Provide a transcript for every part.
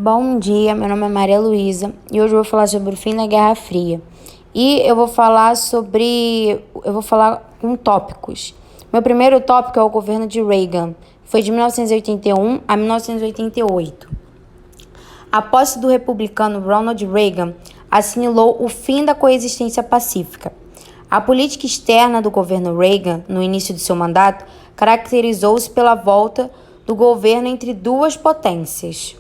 Bom dia, meu nome é Maria Luísa e hoje eu vou falar sobre o fim da Guerra Fria. E eu vou falar com tópicos. Meu primeiro tópico é o governo de Reagan. Foi de 1981 a 1988. A posse do republicano Ronald Reagan assinalou o fim da coexistência pacífica. A política externa do governo Reagan, no início de seu mandato, caracterizou-se pela volta do governo entre duas potências.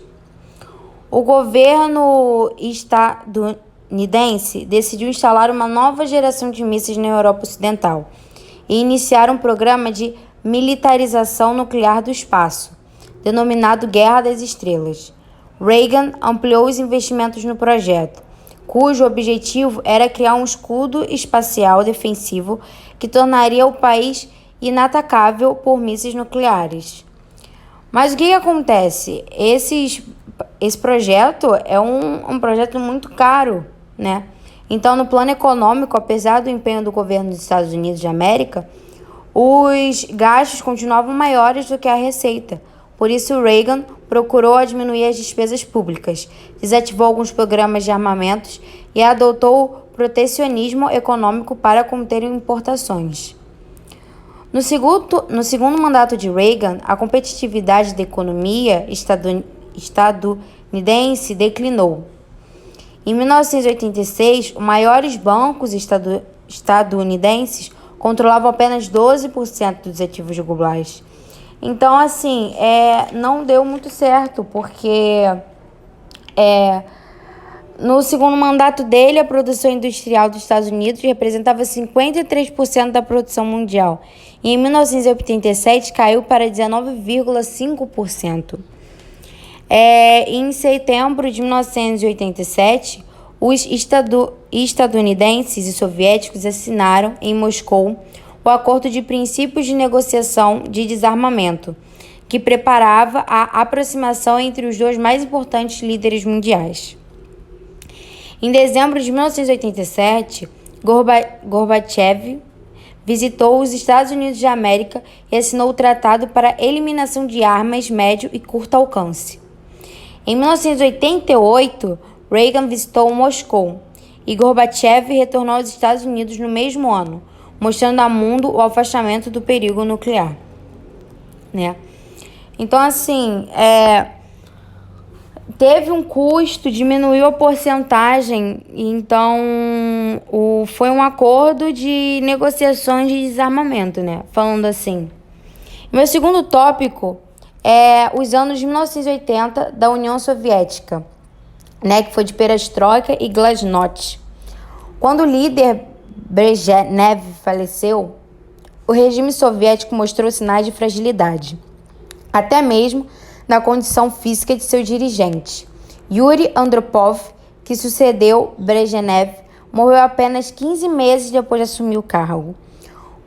O governo estadunidense decidiu instalar uma nova geração de mísseis na Europa Ocidental e iniciar um programa de militarização nuclear do espaço, denominado Guerra das Estrelas. Reagan ampliou os investimentos no projeto, cujo objetivo era criar um escudo espacial defensivo que tornaria o país inatacável por mísseis nucleares. Mas o que acontece? Esse projeto é um projeto muito caro, né? Então, no plano econômico, apesar do empenho do governo dos Estados Unidos de América, os gastos continuavam maiores do que a receita. Por isso, Reagan procurou diminuir as despesas públicas, desativou alguns programas de armamentos e adotou protecionismo econômico para conter importações. No segundo mandato de Reagan, a competitividade da economia estadunidense declinou. Em 1986, os maiores bancos estadunidenses controlavam apenas 12% dos ativos globais. Então, assim, não deu muito certo, porque no segundo mandato dele, a produção industrial dos Estados Unidos representava 53% da produção mundial. E em 1987 caiu para 19,5%. Em setembro de 1987, os estadunidenses e soviéticos assinaram em Moscou o Acordo de Princípios de Negociação de Desarmamento, que preparava a aproximação entre os dois mais importantes líderes mundiais. Em dezembro de 1987, Gorbachev visitou os Estados Unidos de América e assinou o Tratado para a Eliminação de Armas Médio e Curto Alcance. Em 1988, Reagan visitou Moscou e Gorbachev retornou aos Estados Unidos no mesmo ano, mostrando ao mundo o afastamento do perigo nuclear, né? Então, assim, teve um custo, diminuiu a porcentagem, então foi um acordo de negociações de desarmamento, né? Falando assim. Meu segundo tópico é os anos de 1980 da União Soviética, né? Que foi de Perestroika e Glasnost. Quando o líder Brezhnev faleceu, o regime soviético mostrou sinais de fragilidade, até mesmo na condição física de seu dirigente. Yuri Andropov, que sucedeu Brezhnev, morreu apenas 15 meses depois de assumir o cargo.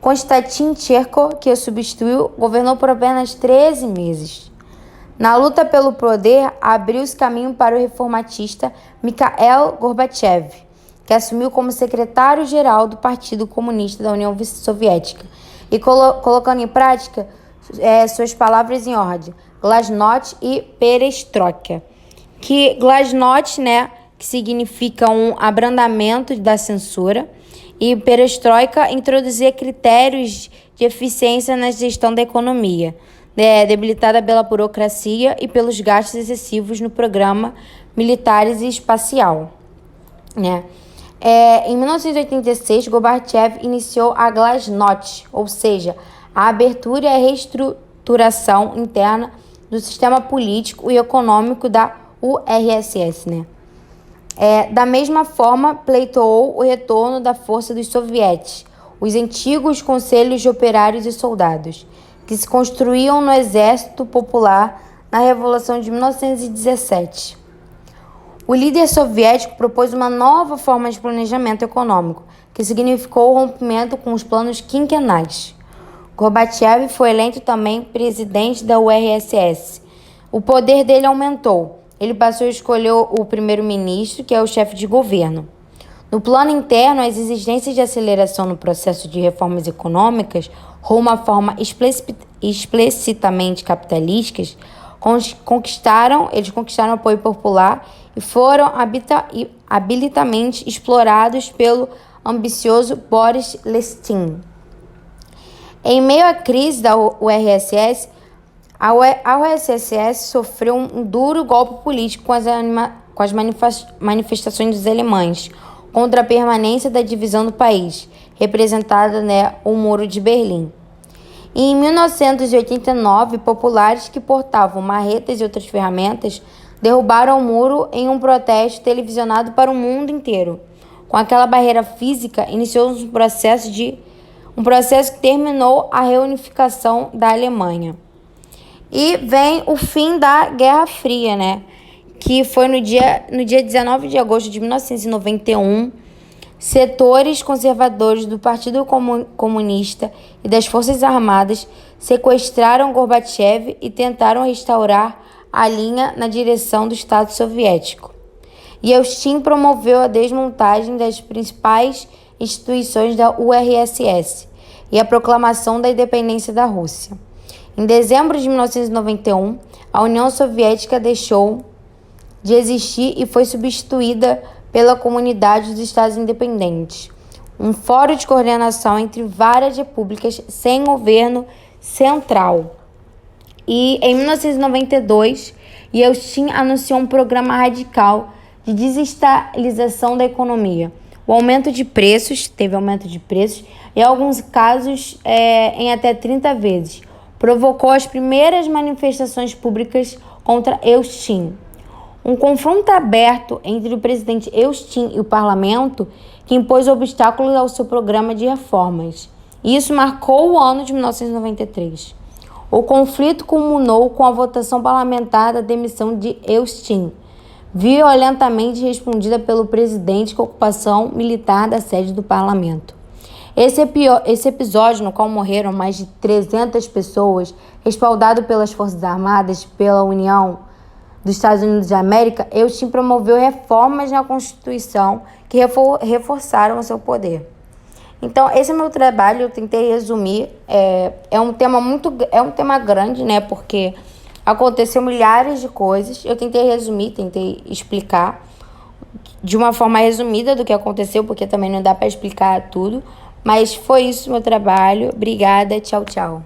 Konstantin Cherko, que o substituiu, governou por apenas 13 meses. Na luta pelo poder, abriu-se caminho para o reformatista Mikhail Gorbachev, que assumiu como secretário-geral do Partido Comunista da União Soviética e colocando em prática suas palavras em ordem, Glasnost e Perestroika. Que Glasnost, né, que significa um abrandamento da censura, e Perestroika introduzia critérios de eficiência na gestão da economia, debilitada pela burocracia e pelos gastos excessivos no programa militares e espacial, né? Em 1986, Gorbachev iniciou a Glasnost, ou seja, a abertura e a reestruturação interna do sistema político e econômico da URSS, né? Da mesma forma, pleiteou o retorno da força dos sovietes, os antigos conselhos de operários e soldados, que se construíam no Exército Popular na Revolução de 1917. O líder soviético propôs uma nova forma de planejamento econômico, que significou o rompimento com os planos quinquenais. Gorbachev foi eleito também presidente da URSS. O poder dele aumentou. Ele passou a escolher o primeiro-ministro, que é o chefe de governo. No plano interno, as exigências de aceleração no processo de reformas econômicas rumo a forma explicitamente capitalistas Eles conquistaram apoio popular e foram habilitamente explorados pelo ambicioso Boris Yeltsin. Em meio à crise da URSS, a URSS sofreu um duro golpe político com as manifestações dos alemães contra a permanência da divisão do país, representada o Muro de Berlim. E em 1989, populares que portavam marretas e outras ferramentas derrubaram o muro em um protesto televisionado para o mundo inteiro. Com aquela barreira física, iniciou-se um processo que terminou a reunificação da Alemanha. E vem o fim da Guerra Fria, que foi no dia 19 de agosto de 1991. Setores conservadores do Partido Comunista e das Forças Armadas sequestraram Gorbachev e tentaram restaurar a linha na direção do Estado soviético. Yeltsin promoveu a desmontagem das principais instituições da URSS e a proclamação da independência da Rússia. Em dezembro de 1991, a União Soviética deixou de existir e foi substituída pela Comunidade dos Estados Independentes, um fórum de coordenação entre várias repúblicas sem governo central. E em 1992, Yeltsin anunciou um programa radical de desestabilização da economia. Teve aumento de preços, e em alguns casos em até 30 vezes. Provocou as primeiras manifestações públicas contra Yeltsin. Um confronto aberto entre o presidente Yeltsin e o parlamento que impôs obstáculos ao seu programa de reformas. Isso marcou o ano de 1993. O conflito culminou com a votação parlamentar da demissão de Yeltsin, violentamente respondida pelo presidente com a ocupação militar da sede do parlamento. Esse episódio, no qual morreram mais de 300 pessoas, respaldado pelas Forças Armadas, pela União dos Estados Unidos da América, Yeltsin promoveu reformas na Constituição que reforçaram o seu poder. Então, esse é o meu trabalho, eu tentei resumir. É um tema grande, porque aconteceu milhares de coisas. Eu tentei resumir, tentei explicar de uma forma resumida do que aconteceu, porque também não dá para explicar tudo. Mas foi isso o meu trabalho. Obrigada, tchau, tchau.